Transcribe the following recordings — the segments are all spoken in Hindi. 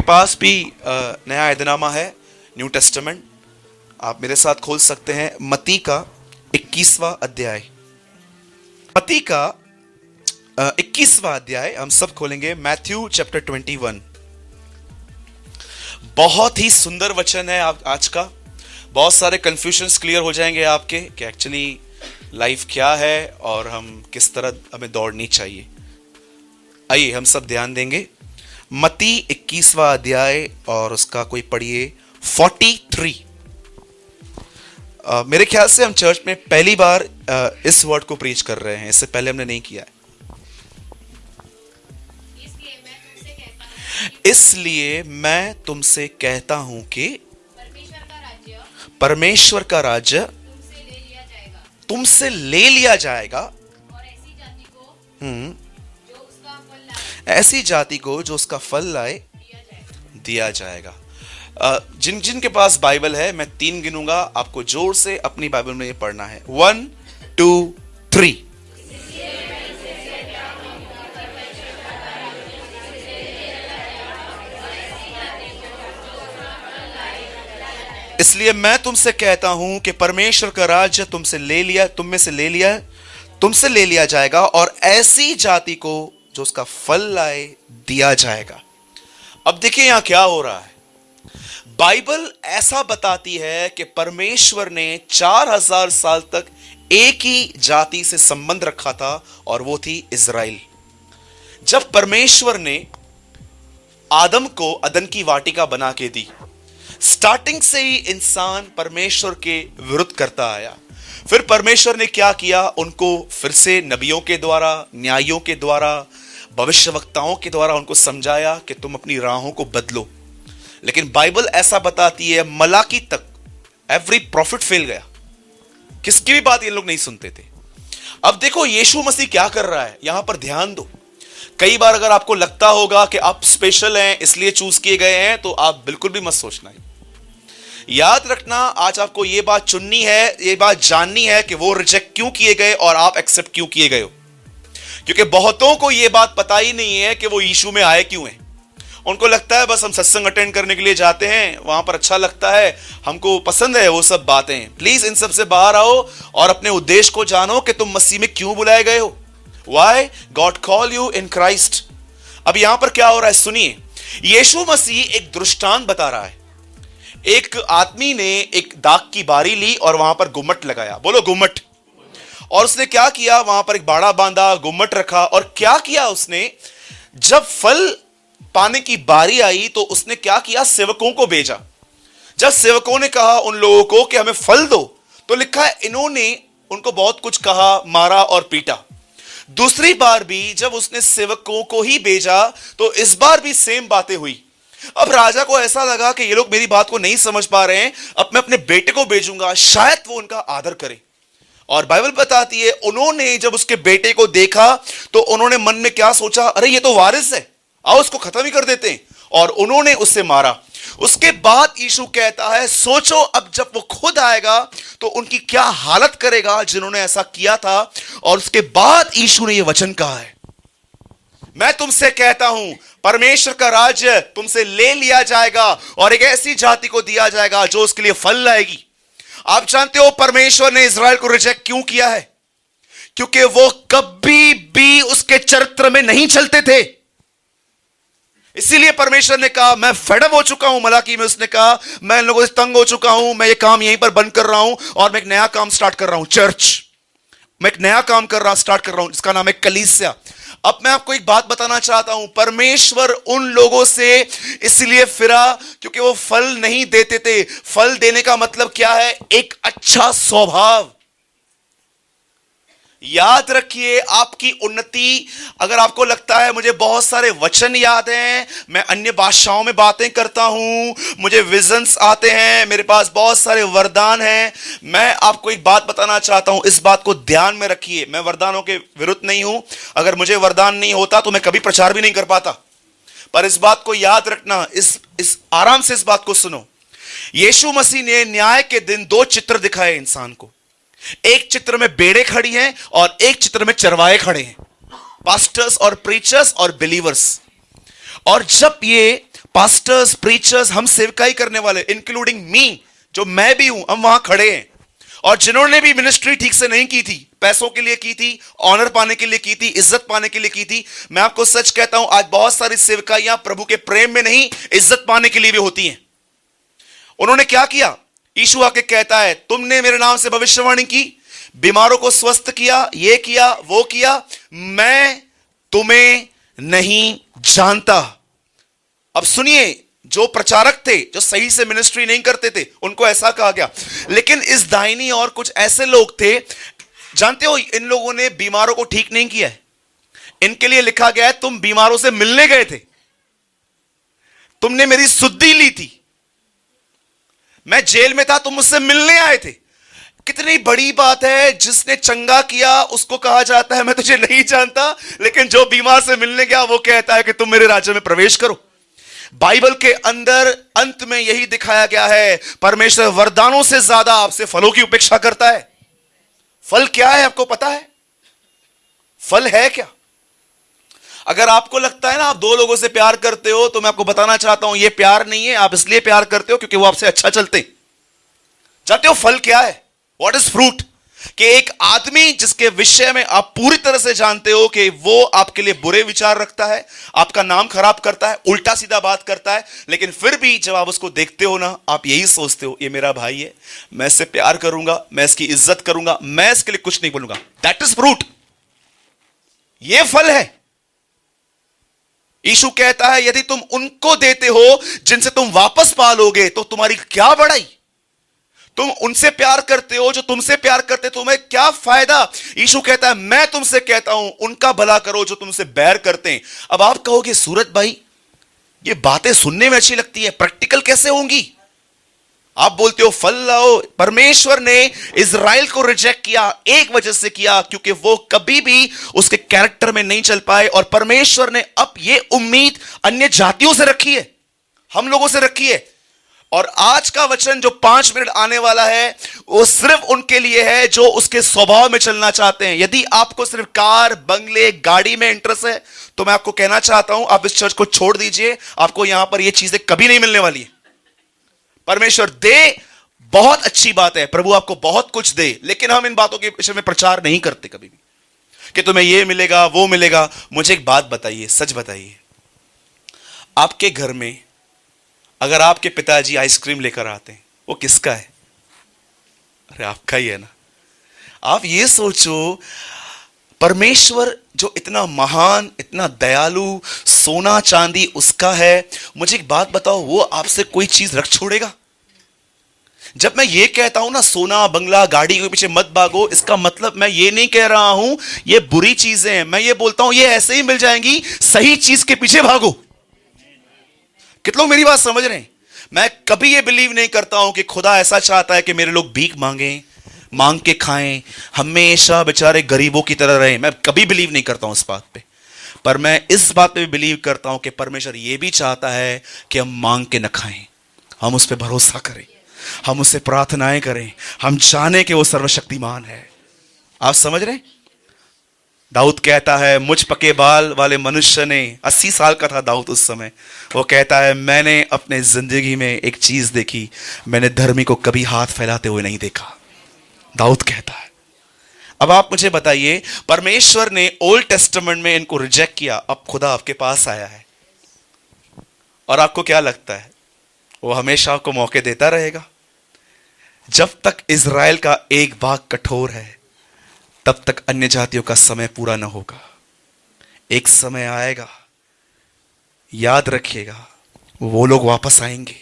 पास भी नया ऐदनामा है, न्यू टेस्टामेंट। आप मेरे साथ खोल सकते हैं मत्ती का 21वां अध्याय। मत्ती का 21वां अध्याय हम सब खोलेंगे। Matthew chapter 21। बहुत ही सुंदर वचन है आज का। बहुत सारे कंफ्यूजन्स क्लियर हो जाएंगे आपके कि एक्चुअली लाइफ क्या है और हम किस तरह हमें दौड़नी चाहिए। आइए हम सब ध्यान देंगे। मत्ती 21वां अध्याय और उसका कोई पढ़िए 43। मेरे ख्याल से हम चर्च में पहली बार इस वर्ड को प्रीच कर रहे हैं, इससे पहले हमने नहीं किया है। इसलिए मैं तुमसे कहता हूं कि परमेश्वर का राज्य तुमसे ले लिया जाएगा और ऐसी जाति को जो उसका फल लाए दिया जाएगा। जिन जिन के पास बाइबल है मैं 3 गिनूंगा, आपको जोर से अपनी बाइबल में ये पढ़ना है। 1 2 3। इसलिए मैं तुमसे कहता हूं कि परमेश्वर का राज्य तुम में से ले लिया जाएगा और ऐसी जाति को जो उसका फल लाए दिया जाएगा। अब देखिए यहां क्या हो रहा है। बाइबल ऐसा बताती है कि परमेश्वर ने 4000 साल तक एक ही जाति से संबंध रखा था और वो थी इज़राइल। जब परमेश्वर ने आदम को अदन की वाटिका बना के दी, स्टार्टिंग से ही इंसान परमेश्वर के विरुद्ध करता आया। फिर परमेश्वर ने क्या किया, उनको फिर से नबियों के द्वारा, न्यायों के द्वारा, भविष्यवक्ताओं के द्वारा उनको समझाया कि तुम अपनी राहों को बदलो। लेकिन बाइबल ऐसा बताती है मलाकी तक एवरी प्रॉफिट फेल गया। किसकी भी बात ये लोग नहीं सुनते थे। अब देखो यीशु मसीह क्या कर रहा है, यहां पर ध्यान दो। कई बार अगर आपको लगता होगा कि आप स्पेशल हैं इसलिए चूज किए गए हैं, तो आप बिल्कुल भी मत सोचना है। याद रखना, आज आपको यह बात चुननी है, यह बात जाननी है कि वो रिजेक्ट क्यों किए गए और आप एक्सेप्ट क्यों किए गए हो। क्योंकि बहुतों को यह बात पता ही नहीं है कि वो यीशु में आए क्यों हैं। उनको लगता है बस हम सत्संग अटेंड करने के लिए जाते हैं, वहां पर अच्छा लगता है, हमको पसंद है वो सब बातें। प्लीज इन सब से बाहर आओ और अपने उद्देश्य को जानो कि तुम मसीह में क्यों बुलाए गए हो। Why God call you in Christ। अब यहां पर क्या हो रहा है सुनिए। यीशु मसीह एक दृष्टांत बता रहा है। एक आदमी ने एक दाख की बारी ली और वहां पर गुम्मट लगाया। बोलो गुम्मट। और उसने क्या किया, वहां पर एक बाड़ा बांधा, गुम्मट रखा और क्या किया उसने, जब फल पाने की बारी आई तो उसने क्या किया, सेवकों को भेजा। जब सेवकों ने कहा उन लोगों को कि हमें फल दो, तो लिखा है इन्होंने उनको बहुत कुछ कहा, मारा और पीटा। दूसरी बार भी जब उसने सेवकों को ही भेजा तो इस बार भी सेम बातें हुई। अब राजा को ऐसा लगा कि ये लोग मेरी बात को नहीं समझ पा रहे हैं, अब मैं अपने बेटे को भेजूंगा, शायद वो उनका आदर करे। और बाइबल बताती है उन्होंने जब उसके बेटे को देखा तो उन्होंने मन में क्या सोचा, अरे ये तो वारिस है, आओ उसको खत्म ही कर देते हैं। और उन्होंने उससे मारा। उसके बाद यीशु कहता है सोचो अब जब वो खुद आएगा तो उनकी क्या हालत करेगा जिन्होंने ऐसा किया था। और उसके बाद यीशु ने यह वचन कहा है, मैं तुमसे कहता हूं परमेश्वर का राज्य तुमसे ले लिया जाएगा और एक ऐसी जाति को दिया जाएगा जो उसके लिए फल लाएगी। आप जानते हो परमेश्वर ने इज़राइल को रिजेक्ट क्यों किया है? क्योंकि वो कभी भी उसके चरित्र में नहीं चलते थे। इसीलिए परमेश्वर ने कहा मैं फेडअप हो चुका हूं। मलाकी में उसने कहा मैं इन लोगों से तंग हो चुका हूं, मैं ये काम यहीं पर बंद कर रहा हूं और मैं एक नया काम स्टार्ट कर रहा हूं, चर्च। मैं एक नया काम स्टार्ट कर रहा हूं जिसका नाम है कलीसिया। अब मैं आपको एक बात बताना चाहता हूं, परमेश्वर उन लोगों से इसलिए फिरा क्योंकि वो फल नहीं देते थे। फल देने का मतलब क्या है, एक अच्छा स्वभाव। याद रखिए आपकी उन्नति, अगर आपको लगता है मुझे बहुत सारे वचन याद हैं, मैं अन्य भाषाओं में बातें करता हूं, मुझे विजन्स आते हैं, मेरे पास बहुत सारे वरदान हैं, मैं आपको एक बात बताना चाहता हूं, इस बात को ध्यान में रखिए। मैं वरदानों के विरुद्ध नहीं हूं। अगर मुझे वरदान नहीं होता तो मैं कभी प्रचार भी नहीं कर पाता। पर इस बात को याद रखना, इस आराम से इस बात को सुनो। यीशु मसीह ने न्याय के दिन 2 चित्र दिखाए इंसान को। एक चित्र में बेड़े खड़ी हैं और एक चित्र में चरवाहे खड़े हैं, पास्टर्स और प्रीचर्स और बिलीवर्स। और जब ये पास्टर्स, प्रीचर्स, हम सेवकाई करने वाले, इंक्लूडिंग मी, जो मैं भी हूं, हम वहां खड़े हैं। और जिन्होंने भी मिनिस्ट्री ठीक से नहीं की थी, पैसों के लिए की थी, ऑनर पाने के लिए की थी, इज्जत पाने के लिए की थी, मैं आपको सच कहता हूं, आज बहुत सारी सेवकाइयां प्रभु के प्रेम में नहीं, इज्जत पाने के लिए भी होती हैं। उन्होंने क्या किया? यीशु आके कहता है, तुमने मेरे नाम से भविष्यवाणी की, बीमारों को स्वस्थ किया, ये किया, वो किया, मैं तुम्हें नहीं जानता। अब सुनिए, जो प्रचारक थे, जो सही से मिनिस्ट्री नहीं करते थे, उनको ऐसा कहा गया। लेकिन इस दाहिनी और कुछ ऐसे लोग थे, जानते हो, इन लोगों ने बीमारों को ठीक नहीं किया है। इनके लिए लिखा गया है, तुम बीमारों से मिलने गए थे, तुमने मेरी सुद्धि ली थी, मैं जेल में था, तुम मुझसे मिलने आए थे। कितनी बड़ी बात है। जिसने चंगा किया उसको कहा जाता है मैं तुझे नहीं जानता, लेकिन जो बीमार से मिलने गया वो कहता है कि तुम मेरे राज्य में प्रवेश करो। बाइबल के अंदर अंत में यही दिखाया गया है, परमेश्वर वरदानों से ज्यादा आपसे फलों की उपेक्षा करता है। फल क्या है आपको पता है? फल है क्या? अगर आपको लगता है ना आप दो लोगों से प्यार करते हो, तो मैं आपको बताना चाहता हूं ये प्यार नहीं है। आप इसलिए प्यार करते हो क्योंकि वो आपसे अच्छा चलते। जानते हो फल क्या है? What is fruit? कि एक आदमी जिसके विषय में आप पूरी तरह से जानते हो कि वो आपके लिए बुरे विचार रखता है, आपका नाम खराब करता है, उल्टा सीधा बात करता है, लेकिन फिर भी जब आप उसको देखते हो ना, आप यही सोचते हो ये मेरा भाई है, मैं इससे प्यार करूंगा, मैं इसकी इज्जत करूंगा, मैं इसके लिए कुछ नहीं बोलूंगा। That is fruit. ये फल है। यीशु कहता है यदि तुम उनको देते हो जिनसे तुम वापस पालोगे तो तुम्हारी क्या बड़ाई। तुम उनसे प्यार करते हो जो तुमसे प्यार करते, तुम्हें क्या फायदा। यीशु कहता है मैं तुमसे कहता हूं उनका भला करो जो तुमसे बैर करते हैं। अब आप कहोगे सूरत भाई ये बातें सुनने में अच्छी लगती है, प्रैक्टिकल कैसे होंगी? आप बोलते हो फल लाओ। परमेश्वर ने इजराइल को रिजेक्ट किया, एक वजह से किया क्योंकि वो कभी भी उसके कैरेक्टर में नहीं चल पाए। और परमेश्वर ने अब ये उम्मीद अन्य जातियों से रखी है, हम लोगों से रखी है। और आज का वचन जो 5 मिनट आने वाला है वो सिर्फ उनके लिए है जो उसके स्वभाव में चलना चाहते हैं। यदि आपको सिर्फ कार, बंगले, गाड़ी में इंटरेस्ट है तो मैं आपको कहना चाहता हूं आप इस चर्च को छोड़ दीजिए। आपको यहां पर ये चीजें कभी नहीं मिलने वाली है। परमेश्वर दे, बहुत अच्छी बात है, प्रभु आपको बहुत कुछ दे, लेकिन हम इन बातों के विषय में प्रचार नहीं करते कभी भी कि तुम्हें ये मिलेगा वो मिलेगा। मुझे एक बात बताइए, सच बताइए, आपके घर में अगर आपके पिताजी आइसक्रीम लेकर आते हैं वो किसका है? अरे आपका ही है ना। आप ये सोचो, परमेश्वर जो इतना महान, इतना दयालु, सोना चांदी उसका है। मुझे एक बात बताओ, वो आपसे कोई चीज रख छोड़ेगा? जब मैं ये कहता हूं ना सोना, बंगला, गाड़ी के पीछे मत भागो, इसका मतलब मैं ये नहीं कह रहा हूं ये बुरी चीजें हैं। मैं ये बोलता हूं ये ऐसे ही मिल जाएंगी, सही चीज के पीछे भागो। कितने लोग मेरी बात समझ रहे हैं? मैं कभी ये बिलीव नहीं करता हूं कि खुदा ऐसा चाहता है कि मेरे लोग भीख मांगें, मांग के खाएं, हमेशा बेचारे गरीबों की तरह रहें। मैं कभी बिलीव नहीं करता हूं इस बात पे। पर मैं इस बात पे भी बिलीव करता हूं कि परमेश्वर ये भी चाहता है कि हम मांग के न खाएं, हम उस पर भरोसा करें, हम उससे प्रार्थनाएं करें, हम जाने कि वो सर्वशक्तिमान है। आप समझ रहे हैं? दाऊद कहता है मुझ पके बाल वाले मनुष्य ने, 80 साल का था दाऊद उस समय, वो कहता है मैंने अपने जिंदगी में एक चीज देखी, मैंने धर्मी को कभी हाथ फैलाते हुए नहीं देखा। दाऊद कहता है। अब आप मुझे बताइए, परमेश्वर ने ओल्ड टेस्टामेंट में इनको रिजेक्ट किया, अब खुदा आपके पास आया है और आपको क्या लगता है वो हमेशा आपको मौके देता रहेगा? जब तक इजराइल का एक भाग कठोर है तब तक अन्य जातियों का समय पूरा ना होगा। एक समय आएगा, याद रखिएगा, वो लोग वापस आएंगे।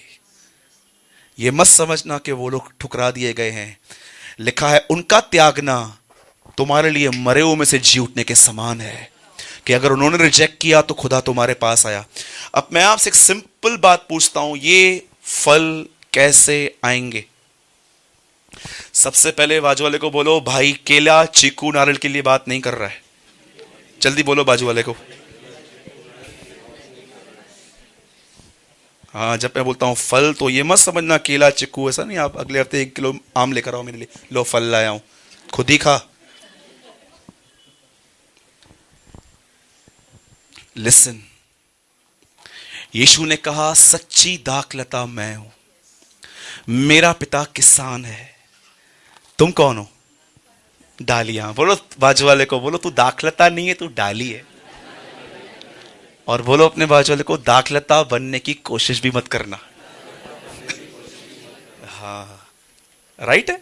ये मत समझना कि वो लोग ठुकरा दिए गए हैं। लिखा है उनका त्यागना तुम्हारे लिए मरे हुए में से जी उठने के समान है, कि अगर उन्होंने रिजेक्ट किया तो खुदा तुम्हारे पास आया। अब मैं आपसे एक सिंपल बात पूछता हूं, ये फल कैसे आएंगे? सबसे पहले बाजू वाले को बोलो भाई, केला, चीकू, नारियल के लिए बात नहीं कर रहा है, जल्दी बोलो बाजू वाले को। हाँ, जब मैं बोलता हूं फल तो ये मत समझना केला, चीकू, ऐसा नहीं। आप अगले हफ्ते 1 किलो आम लेकर आओ मेरे लिए, लो फल लाया हूं, खुद ही खा। लिसन, यीशु ने कहा, सच्ची दाखलता मैं हूं, मेरा पिता किसान है, तुम कौन हो? डालियां। बोलो बाजू वाले को, बोलो तू दाखलता नहीं है, तू डाली है। और बोलो अपने बाजू वाले को, दाखलता बनने की कोशिश भी मत करना। हाँ, राइट है।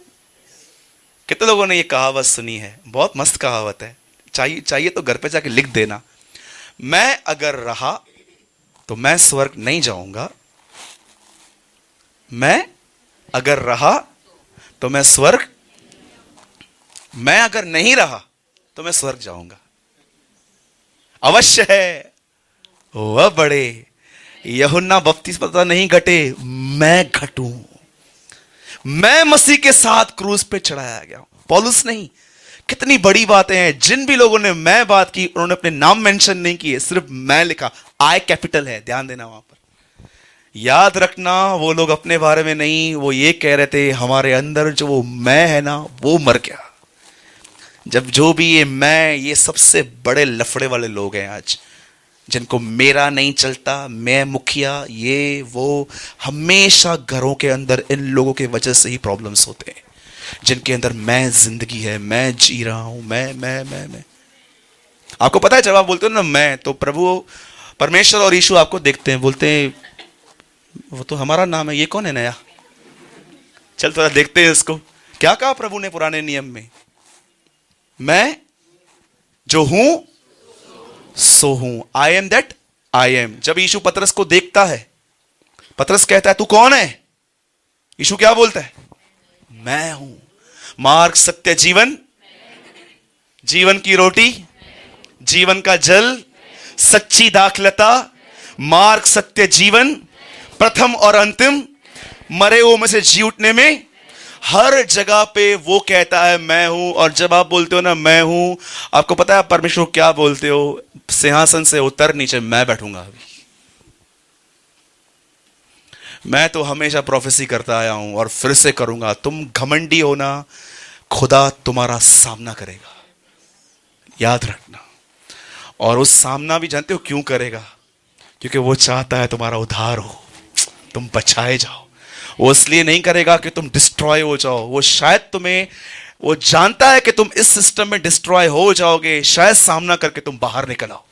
कितने लोगों ने ये कहावत सुनी है? बहुत मस्त कहावत है। चाहिए तो घर पे जाके लिख देना। मैं अगर रहा तो मैं स्वर्ग नहीं जाऊंगा, मैं अगर रहा तो मैं स्वर्ग, मैं अगर नहीं रहा तो मैं स्वर्ग जाऊंगा। अवश्य है वह बड़े यूहन्ना बपतिस्मा नहीं घटे, मैं घटूं। मैं मसीह के साथ क्रूस पे चढ़ाया गया हूं। पौलुस नहीं। कितनी बड़ी बातें हैं। जिन भी लोगों ने मैं बात की, उन्होंने अपने नाम मेंशन नहीं किए, सिर्फ मैं लिखा। आई कैपिटल है, ध्यान देना वहां पर। याद रखना, वो लोग अपने बारे में नहीं, वो ये कह रहे थे हमारे अंदर जो वो मैं है ना, वो मर गया। जब जो भी ये मैं, ये सबसे बड़े लफड़े वाले लोग हैं आज, जिनको मेरा नहीं चलता, मैं मुखिया, ये वो, हमेशा घरों के अंदर इन लोगों के वजह से ही प्रॉब्लम्स होते हैं। जिनके अंदर मैं जिंदगी है, मैं जी रहा हूं, मैं। आपको पता है जब आप बोलते हो ना मैं, तो प्रभु परमेश्वर और यीशु आपको देखते हैं, बोलते हैं वो तो हमारा नाम है, ये कौन है नया, चल थोड़ा देखते हैं इसको। क्या कहा प्रभु ने पुराने नियम में? मैं जो हूं सो हूं, I am that I am. जब यीशु पतरस को देखता है, पतरस कहता है तू कौन है? यीशु क्या बोलता है? मैं हूं मार्ग, सत्य, जीवन, जीवन की रोटी, जीवन का जल, सच्ची दाखलता, मार्ग, सत्य, जीवन, प्रथम और अंतिम, मरे हुओं में से जी उठने में। हर जगह पे वो कहता है मैं हूं। और जब आप बोलते हो ना मैं हूं, आपको पता है आप परमेश्वर क्या बोलते हो? सिंहासन से उतर नीचे मैं बैठूंगा अभी। मैं तो हमेशा प्रोफेसी करता आया हूं और फिर से करूंगा। तुम घमंडी हो ना, खुदा तुम्हारा सामना करेगा, याद रखना। और उस सामना भी जानते हो क्यों करेगा? क्योंकि वो चाहता है तुम्हारा उद्धार हो, तुम बचाए जाओ। वो इसलिए नहीं करेगा कि तुम डिस्ट्रॉय हो जाओ। वो शायद तुम्हें, वो जानता है कि तुम इस सिस्टम में डिस्ट्रॉय हो जाओगे, शायद सामना करके तुम बाहर निकल आओ।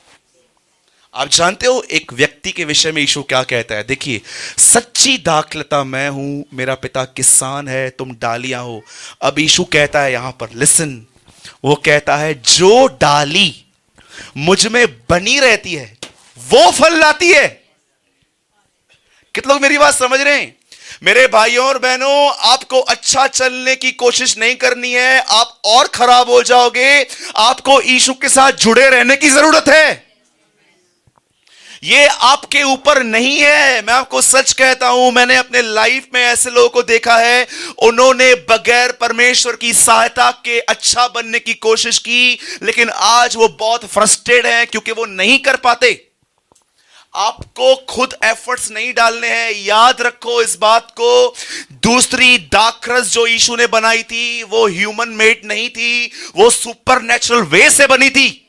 आप जानते हो एक व्यक्ति के विषय में यीशु क्या कहता है? देखिए, सच्ची दाखलता मैं हूं, मेरा पिता किसान है, तुम डालियां हो। अब यीशु कहता है यहां पर, लिसन, वो कहता है जो डाली मुझ में बनी रहती है वो फल लाती है। कितने लोग मेरी बात समझ रहे हैं? मेरे भाइयों और बहनों, आपको अच्छा चलने की कोशिश नहीं करनी है, आप और खराब हो जाओगे। आपको यीशु के साथ जुड़े रहने की जरूरत है। ये आपके ऊपर नहीं है। मैं आपको सच कहता हूं, मैंने अपने लाइफ में ऐसे लोगों को देखा है, उन्होंने बगैर परमेश्वर की सहायता के अच्छा बनने की कोशिश की, लेकिन आज वो बहुत फ्रस्ट्रेटेड हैं क्योंकि वो नहीं कर पाते। आपको खुद एफर्ट्स नहीं डालने हैं। याद रखो इस बात को, दूसरी दाखरस जो यीशु ने बनाई थी वो ह्यूमन मेड नहीं थी, वो सुपरनैचुरल वे से बनी थी।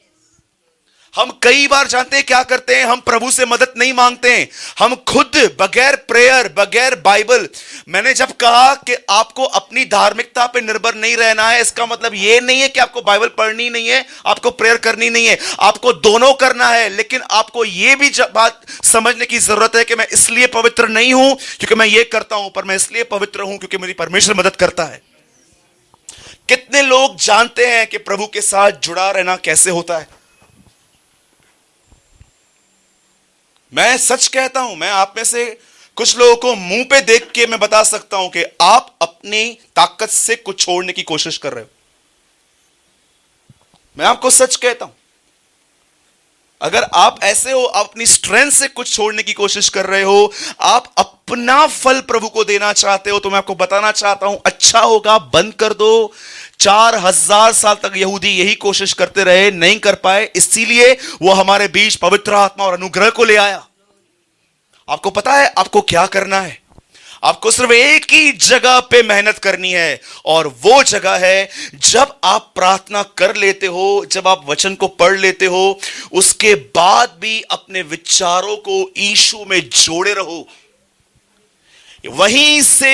हम कई बार जानते हैं क्या करते हैं, हम प्रभु से मदद नहीं मांगते हैं, हम खुद बगैर प्रेयर, बगैर बाइबल। मैंने जब कहा कि आपको अपनी धार्मिकता पे निर्भर नहीं रहना है, इसका मतलब यह नहीं है कि आपको बाइबल पढ़नी नहीं है, आपको प्रेयर करनी नहीं है, आपको दोनों करना है। लेकिन आपको यह भी बात समझने की जरूरत है कि मैं इसलिए पवित्र नहीं हूं क्योंकि मैं ये करता हूं, पर मैं इसलिए पवित्र हूं क्योंकि मेरी परमेश्वर मदद करता है। कितने लोग जानते हैं कि प्रभु के साथ जुड़ा रहना कैसे होता है? मैं सच कहता हूं, मैं आप में से कुछ लोगों को मुंह पे देख के मैं बता सकता हूं कि आप अपनी ताकत से कुछ छोड़ने की कोशिश कर रहे हो। मैं आपको सच कहता हूं, अगर आप ऐसे हो, आप अपनी स्ट्रेंथ से कुछ छोड़ने की कोशिश कर रहे हो, आप अपना फल प्रभु को देना चाहते हो, तो मैं आपको बताना चाहता हूं, अच्छा होगा बंद कर दो। 4000 साल तक यहूदी यही कोशिश करते रहे, नहीं कर पाए, इसीलिए वो हमारे बीच पवित्र आत्मा और अनुग्रह को ले आया। आपको पता है आपको क्या करना है? आपको सिर्फ एक ही जगह पे मेहनत करनी है, और वो जगह है जब आप प्रार्थना कर लेते हो, जब आप वचन को पढ़ लेते हो, उसके बाद भी अपने विचारों को यीशु में जोड़े रहो। वहीं से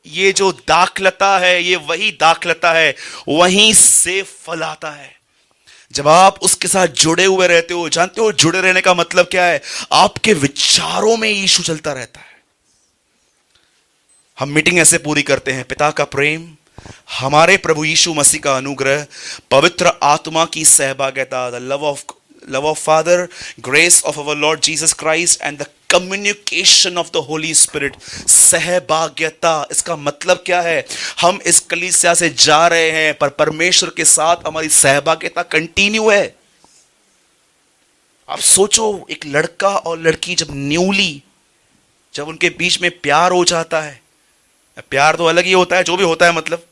ये जो दाखलता है, ये वही दाखलता है, वहीं से फल आता है। जब आप उसके साथ जुड़े हुए रहते हो, जानते हो जुड़े रहने का मतलब क्या है? आपके विचारों में यीशु चलता रहता है। हम मीटिंग ऐसे पूरी करते हैं, पिता का प्रेम, हमारे प्रभु यीशु मसीह का अनुग्रह, पवित्र आत्मा की सहभागिता, the love of father, grace of our Lord Jesus Christ and the communication of the Holi spirit. सहभागिता, इसका मतलब क्या है? हम इस कलीसिया से जा रहे हैं, पर परमेश्वर के साथ हमारी सहभागिता कंटिन्यू है। आप सोचो, एक लड़का और लड़की जब उनके बीच में प्यार हो जाता है, प्यार तो अलग ही होता है, जो भी होता है, मतलब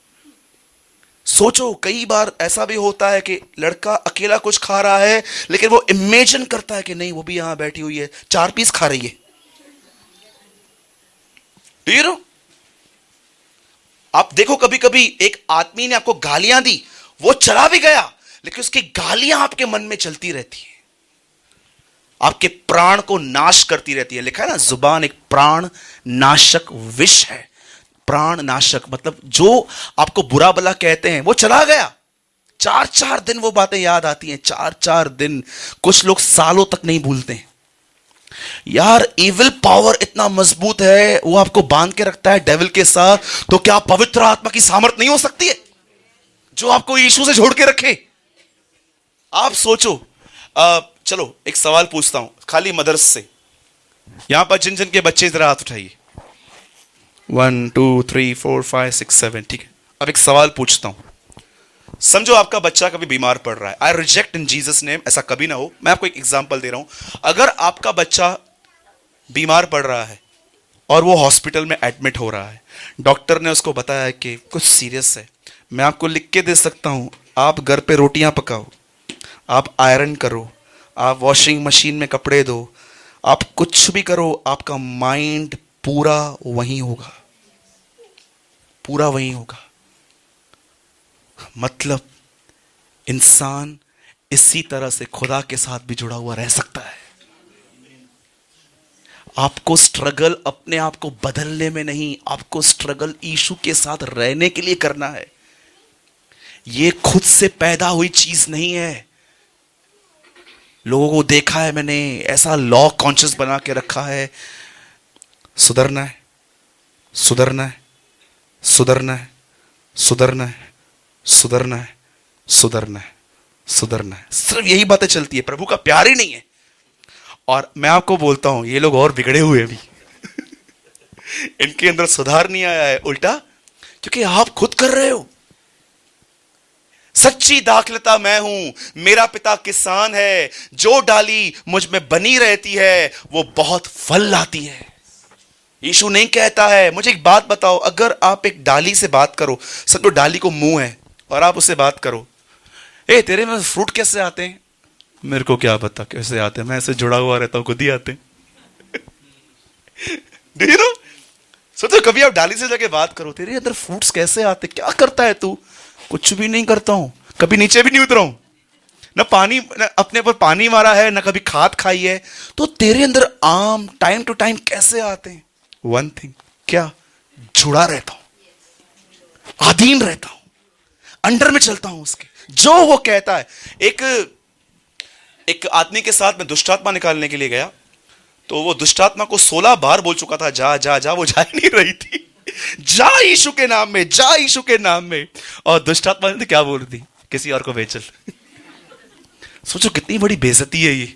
सोचो, कई बार ऐसा भी होता है कि लड़का अकेला कुछ खा रहा है, लेकिन वो इमेजिन करता है कि नहीं, वो भी यहां बैठी हुई है, 4 पीस खा रही है। Do you know? आप देखो, कभी कभी एक आदमी ने आपको गालियां दी, वो चला भी गया, लेकिन उसकी गालियां आपके मन में चलती रहती है, आपके प्राण को नाश करती रहती है। लिखा है ना, जुबान एक प्राण नाशक विष है। प्राण नाशक मतलब जो आपको बुरा भला कहते हैं, वो चला गया, 4-4 दिन वो बातें याद आती हैं, 4-4 दिन, कुछ लोग सालों तक नहीं भूलते हैं। यार, इविल पावर इतना मजबूत है, वो आपको बांध के रखता है डेविल के साथ, तो क्या पवित्र आत्मा की सामर्थ नहीं हो सकती है जो आपको यीशु से जोड़ के रखे? आप सोचो। चलो एक सवाल पूछता हूं, खाली मदर्स से। यहां पर जिन जिन के बच्चे, जरा हाथ उठाइए। 1 2 3 4 5 6 7, ठीक है। अब एक सवाल पूछता हूं, समझो आपका बच्चा कभी बीमार पड़ रहा है। I reject in Jesus name, ऐसा कभी ना हो। मैं आपको एक एग्जांपल दे रहा हूं। अगर आपका बच्चा बीमार पड़ रहा है और वो हॉस्पिटल में एडमिट हो रहा है, डॉक्टर ने उसको बताया है कि कुछ सीरियस है, मैं आपको लिख के दे सकता हूं, आप घर पे रोटियां पकाओ, आप आयरन करो, आप वॉशिंग मशीन में कपड़े दो, आप कुछ भी करो, आपका माइंड पूरा वहीं होगा, पूरा वहीं होगा। मतलब इंसान इसी तरह से खुदा के साथ भी जुड़ा हुआ रह सकता है। आपको स्ट्रगल अपने आप को बदलने में नहीं, आपको स्ट्रगल यीशु के साथ रहने के लिए करना है। यह खुद से पैदा हुई चीज नहीं है। लोगों को देखा है मैंने, ऐसा लॉ कॉन्शियस बना के रखा है, सुधरना है, सुधरना है, सुधरना है, सुधरना है, सुधरना है, सुधरना है, सुधरना है, सिर्फ यही बातें चलती है। प्रभु का प्यार ही नहीं है। और मैं आपको बोलता हूं, ये लोग और बिगड़े हुए भी इनके अंदर सुधार नहीं आया है, उल्टा, क्योंकि आप खुद कर रहे हो। सच्ची दाखलता मैं हूं, मेरा पिता किसान है, जो डाली मुझ में बनी रहती है वो बहुत फल लाती है। यीशु नहीं कहता है। मुझे एक बात बताओ, अगर आप एक डाली से बात करो, समझो डाली को मुंह है, और आप उससे बात करो, ए तेरे में फ्रूट कैसे आते हैं? मेरे को क्या पता कैसे आते हैं, मैं ऐसे जुड़ा हुआ रहता हूं, खुद ही आते हैं। सोचो, कभी आप डाली से जाके बात करो, तेरे अंदर फ्रूट्स कैसे आते, क्या करता है तू? कुछ भी नहीं करता हूं, कभी नीचे भी नहीं उतरा हूं, ना पानी, ना अपने पर पानी मारा है, ना कभी खाद खाई है, तो तेरे अंदर आम टाइम टू टाइम कैसे आते हैं? वन थिंग, क्या? जुड़ा रहता हूं, अधीन रहता हूं, अंडर में चलता हूं उसके, जो वो कहता है। एक आदमी के साथ मैं दुष्टात्मा निकालने के लिए गया, तो वो दुष्टात्मा को 16 बार बोल चुका था, जा जा जा, वो जा ही नहीं रही थी। जा यीशु के नाम में, जा यीशु के नाम में। और दुष्टात्मा ने क्या बोल दी? किसी और को भेज चल। सोचो कितनी बड़ी बेइज्जती है ये।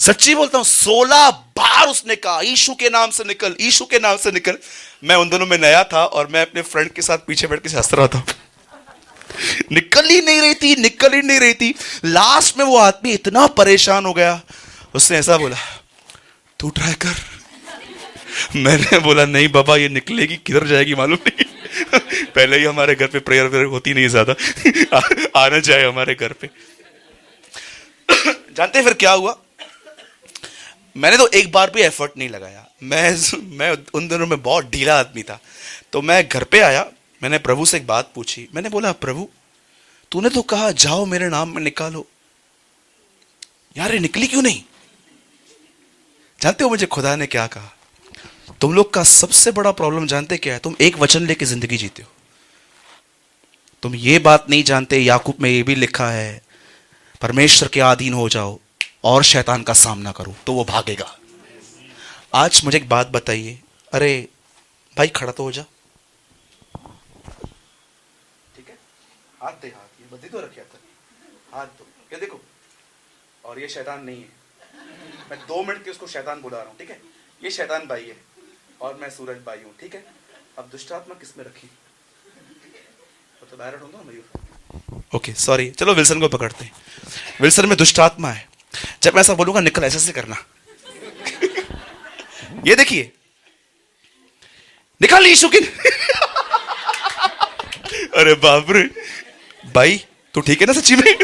सच्ची बोलता हूं, 16 बार उसने कहा, यीशु के नाम से निकल, यीशु के नाम से निकल। मैं उन दोनों में नया था और मैं अपने फ्रेंड के साथ पीछे बैठ के हंस रहा था। निकल ही नहीं रही थी, निकल ही नहीं रही थी। लास्ट में वो आदमी इतना परेशान हो गया, उसने ऐसा बोला, तू ट्राई कर। मैंने बोला, नहीं बाबा, ये निकलेगी, किधर जाएगी मालूम नहीं। पहले ही हमारे घर पे प्रेयर होती नहीं ज्यादा, आना जाए हमारे घर पे। जानते फिर क्या हुआ? मैंने तो एक बार भी एफर्ट नहीं लगाया। मैं उन दिनों में बहुत ढीला आदमी था। तो मैं घर पे आया, मैंने प्रभु से एक बात पूछी। मैंने बोला, प्रभु तूने तो कहा जाओ मेरे नाम में निकालो, यार ये निकली क्यों नहीं? जानते हो मुझे खुदा ने क्या कहा? तुम लोग का सबसे बड़ा प्रॉब्लम जानते क्या है? तुम एक वचन लेके जिंदगी जीते हो। तुम ये बात नहीं जानते, याकूब में ये भी लिखा है, परमेश्वर के अधीन हो जाओ और शैतान का सामना करो तो वो भागेगा। आज मुझे एक बात बताइए, अरे भाई खड़ा तो हो जा, ठीक है? हाथ दे, हाथ ये बद्दी तो रखा था, हाथ दो, ये देखो। और ये शैतान नहीं है, मैं 2 मिनट के उसको शैतान बुला रहा हूं, ठीक है? ये शैतान भाई है और मैं सूरज भाई हूं, ठीक है? अब दुष्ट आत्मा किसमें रखी? तो बाहर ढूंढो ना मयूर। ओके सॉरी, चलो विल्सन को पकड़ते हैं। विल्सन में दुष्ट आत्मा है। जब मैं ऐसा बोलूंगा निकल, ऐसे से करना। ये देखिए, निकाल यीशु की। अरे बाप रे भाई, तू ठीक है ना सच्ची में?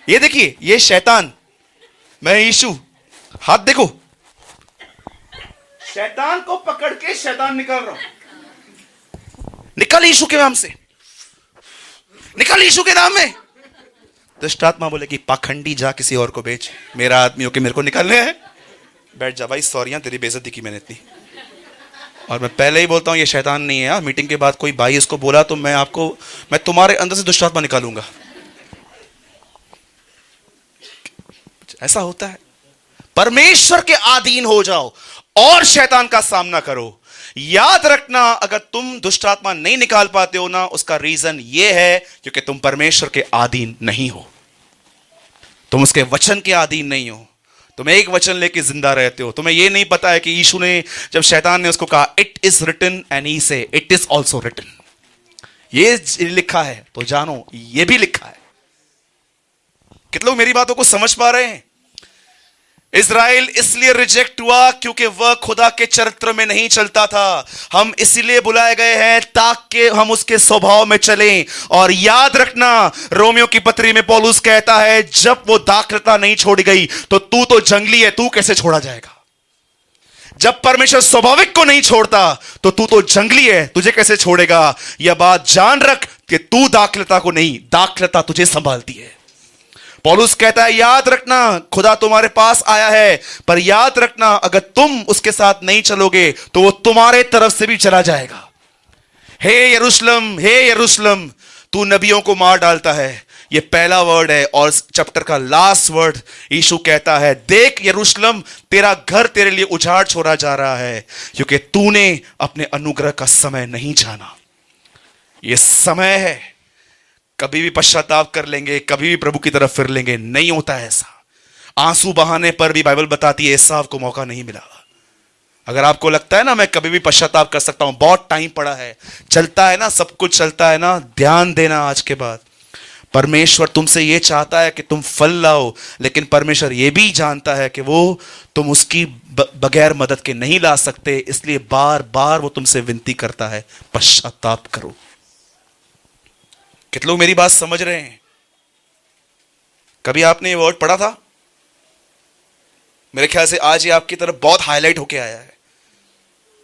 ये देखिए, ये शैतान, मैं यीशु, हाथ देखो। शैतान को पकड़ के शैतान निकाल रहा हूं। निकल यीशु के नाम से, निकल यीशु के नाम में। दुष्ट आत्मा बोले कि पाखंडी जा किसी और को बेच, मेरा आदमी हो के मेरे को निकालने है। बैठ जा भाई, सॉरी तेरी बेइज्जती की मैंने इतनी। और मैं पहले ही बोलता हूं ये शैतान नहीं है। मीटिंग के बाद कोई भाई इसको बोला तो मैं तुम्हारे अंदर से दुष्ट आत्मा निकालूंगा। ऐसा होता है। परमेश्वर के अधीन हो जाओ और शैतान का सामना करो। याद रखना, अगर तुम दुष्ट आत्मा नहीं निकाल पाते हो ना, उसका रीजन यह है क्योंकि तुम परमेश्वर के अधीन नहीं हो, तुम उसके वचन के अधीन नहीं हो। तुम एक वचन लेके जिंदा रहते हो। तुम्हें यह नहीं पता है कि यीशु ने, जब शैतान ने उसको कहा it is written and he say it is also written, ये लिखा है तो जानो ये भी लिखा है। कितने लोग मेरी बातों को समझ पा रहे हैं? इज़राइल इसलिए रिजेक्ट हुआ क्योंकि वह खुदा के चरित्र में नहीं चलता था। हम इसीलिए बुलाए गए हैं ताकि हम उसके स्वभाव में चलें। और याद रखना, रोमियो की पत्री में पौलुस कहता है जब वो दाखलता नहीं छोड़ी गई तो तू तो जंगली है, तू कैसे छोड़ा जाएगा? जब परमेश्वर स्वाभाविक को नहीं छोड़ता तो तू तो जंगली है, तुझे कैसे छोड़ेगा? यह बात जान रख कि तू दाखलता को नहीं, दाखलता तुझे संभालती है। पौलुस कहता है याद रखना, खुदा तुम्हारे पास आया है, पर याद रखना अगर तुम उसके साथ नहीं चलोगे तो वो तुम्हारे तरफ से भी चला जाएगा। हे यरूशलेम, हे यरूशलेम, तू नबियों को मार डालता है। ये पहला वर्ड है और चैप्टर का लास्ट वर्ड यीशु कहता है देख यरूशलेम, तेरा घर तेरे लिए उजाड़ छोड़ा जा रहा है क्योंकि तूने अपने अनुग्रह का समय नहीं जाना। ये समय है, कभी भी पश्चाताप कर लेंगे, कभी भी प्रभु की तरफ फिर लेंगे, नहीं होता है ऐसा। आंसू बहाने पर भी बाइबल बताती है एसाव को मौका नहीं मिला। अगर आपको लगता है ना मैं कभी भी पश्चाताप कर सकता हूं, बहुत टाइम पड़ा है, चलता है ना, सब कुछ चलता है ना, ध्यान देना आज के बाद। परमेश्वर तुमसे यह चाहता है कि तुम फल लाओ, लेकिन परमेश्वर यह भी जानता है कि वो तुम उसकी बगैर मदद के नहीं ला सकते, इसलिए बार बार वो तुमसे विनती करता है पश्चाताप करो। कितने लोग मेरी बात समझ रहे हैं? कभी आपने ये वर्ड पढ़ा था? मेरे ख्याल से आज ये आपकी तरफ बहुत हाईलाइट होके आया है।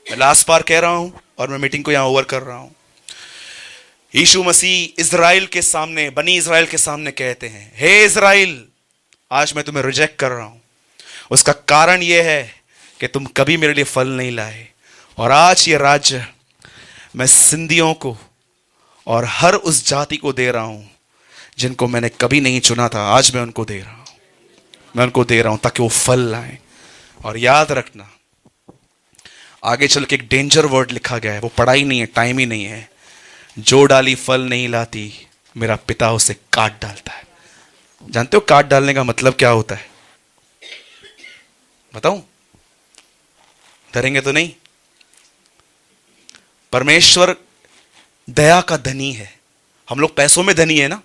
मैं लास्ट बार कह रहा हूं और मैं मीटिंग को यहां ओवर कर रहा हूं। यीशु मसीह इज़राइल के सामने, बनी इज़राइल के सामने कहते हैं हे इज़राइल, आज मैं तुम्हें रिजेक्ट कर रहा हूं। उसका कारण यह है कि तुम कभी मेरे लिए फल नहीं लाए, और आज ये राज्य मैं सिंधियों को और हर उस जाति को दे रहा हूं जिनको मैंने कभी नहीं चुना था। आज मैं उनको दे रहा हूं, मैं उनको दे रहा हूं ताकि वो फल लाएं। और याद रखना, आगे चल के एक डेंजर वर्ड लिखा गया है, वो पढ़ा ही नहीं है, टाइम ही नहीं है। जो डाली फल नहीं लाती, मेरा पिता उसे काट डालता है। जानते हो काट डालने का मतलब क्या होता है? बताऊं? डरेंगे तो नहीं? परमेश्वर दया का धनी है। हम लोग पैसों में धनी है ना?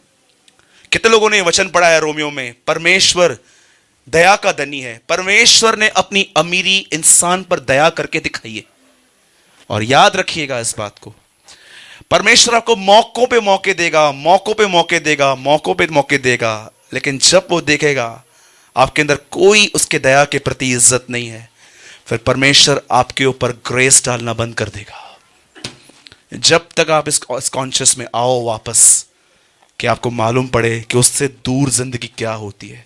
कितने लोगों ने वचन पढ़ा है रोमियो में? परमेश्वर दया का धनी है। परमेश्वर ने अपनी अमीरी इंसान पर दया करके दिखाई है। और याद रखिएगा इस बात को, परमेश्वर आपको मौकों पे मौके देगा, मौकों पे मौके देगा, मौकों पे मौके देगा, लेकिन जब वो देखेगा आपके अंदर कोई उसके दया के प्रति इज्जत नहीं है, फिर परमेश्वर आपके ऊपर ग्रेस डालना बंद कर देगा। जब तक आप इस कॉन्शियस में आओ वापस कि आपको मालूम पड़े कि उससे दूर जिंदगी क्या होती है।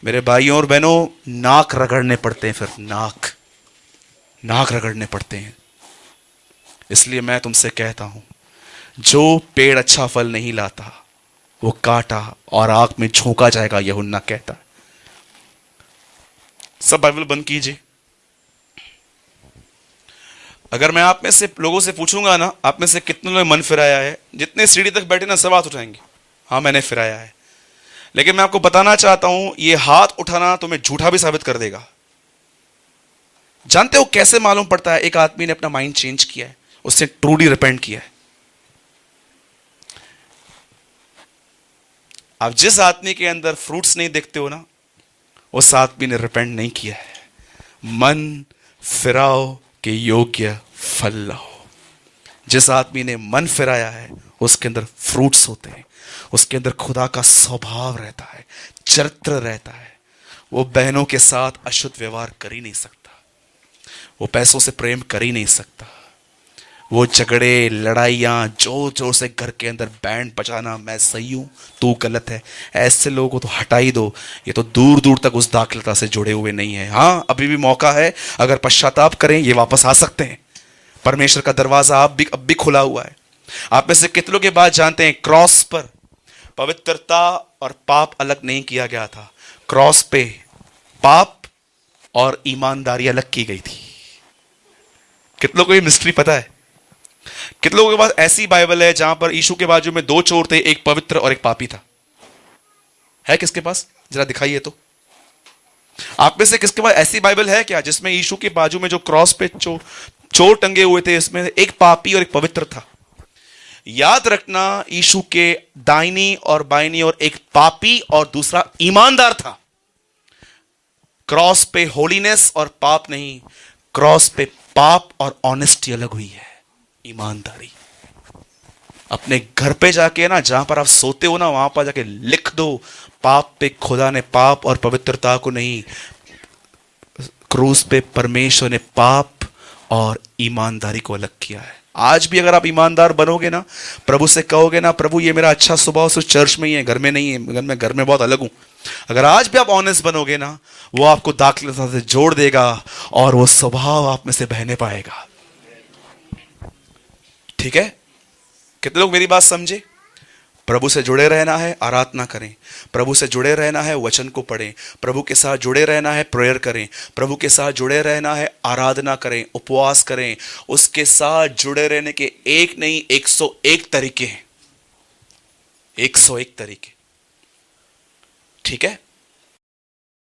मेरे भाइयों और बहनों, नाक रगड़ने पड़ते हैं, फिर नाक रगड़ने पड़ते हैं। इसलिए मैं तुमसे कहता हूं, जो पेड़ अच्छा फल नहीं लाता वो काटा और आग में झोंका जाएगा, यूहन्ना कहता है। सब बाइबल बंद कीजिए। अगर मैं आप में से लोगों से पूछूंगा ना, आप में से कितने लोग मन फिराया है, जितने सीढ़ी तक बैठे ना सब हाथ उठाएंगे, हाँ मैंने फिराया है। लेकिन मैं आपको बताना चाहता हूं, ये हाथ उठाना तुम्हें झूठा भी साबित कर देगा। जानते हो कैसे मालूम पड़ता है एक आदमी ने अपना माइंड चेंज किया है, उसने ट्रूली रिपेंट किया है? आप जिस आदमी के अंदर फ्रूट्स नहीं देखते हो ना, उस आदमी ने रिपेंट नहीं किया है। मन फिराओ के योग्य फल लाओ। जिस आदमी ने मन फिराया है उसके अंदर फ्रूट्स होते हैं, उसके अंदर खुदा का स्वभाव रहता है, चरित्र रहता है। वो बहनों के साथ अशुद्ध व्यवहार कर ही नहीं सकता, वो पैसों से प्रेम कर ही नहीं सकता, वो झगड़े लड़ाइयाँ जोर जोर से घर के अंदर बैंड बजाना, मैं सही हूँ तू गलत है, ऐसे लोगों को तो हटा ही दो। ये तो दूर दूर तक उस दाखलता से जुड़े हुए नहीं है। हाँ, अभी भी मौका है, अगर पश्चाताप करें ये वापस आ सकते हैं। परमेश्वर का दरवाजा अब भी खुला हुआ है। आप में से कितनों के बाद जानते हैं, क्रॉस पर पवित्रता और पाप अलग नहीं किया गया था। क्रॉस पे पाप और ईमानदारी अलग की गई थी। कितनों को ये मिस्ट्री पता है? कितने लोगों के पास ऐसी बाइबल है जहां पर यीशु के बाजू में दो चोर थे, एक पवित्र और एक पापी था? है किसके पास? जरा दिखाइए तो। आप में से किसके पास ऐसी बाइबल है क्या जिसमें यीशु के बाजू में जो क्रॉस पे चोर टंगे हुए थे, इसमें एक पापी और एक पवित्र था? याद रखना, यीशु के दाहिनी और बाईनी और एक पापी और दूसरा ईमानदार था। क्रॉस पे होलीनेस और पाप नहीं, क्रॉस पे पाप और ऑनेस्टी अलग हुई है, ईमानदारी। अपने घर पे जाके ना, जहां पर आप सोते हो ना, वहां पर जाके लिख दो, पाप पे खुदा ने पाप और पवित्रता को नहीं, क्रूस पे परमेश्वर ने पाप और ईमानदारी को अलग किया है। आज भी अगर आप ईमानदार बनोगे ना, प्रभु से कहोगे ना, प्रभु ये मेरा अच्छा स्वभाव सिर्फ चर्च में ही है, घर में नहीं है, मैं घर में बहुत अलग हूं। अगर आज भी आप ऑनेस्ट बनोगे ना, वो आपको दाखलता से जोड़ देगा और वो स्वभाव आप में से बहने पाएगा। ठीक है? कितने लोग मेरी बात समझे? प्रभु से जुड़े रहना है, आराधना करें। प्रभु से जुड़े रहना है, वचन को पढ़ें। प्रभु के साथ जुड़े रहना है, प्रेयर करें। प्रभु के साथ जुड़े रहना है, आराधना करें, उपवास करें। उसके साथ जुड़े रहने के एक नहीं 101 तरीके हैं, 101 तरीके। ठीक है?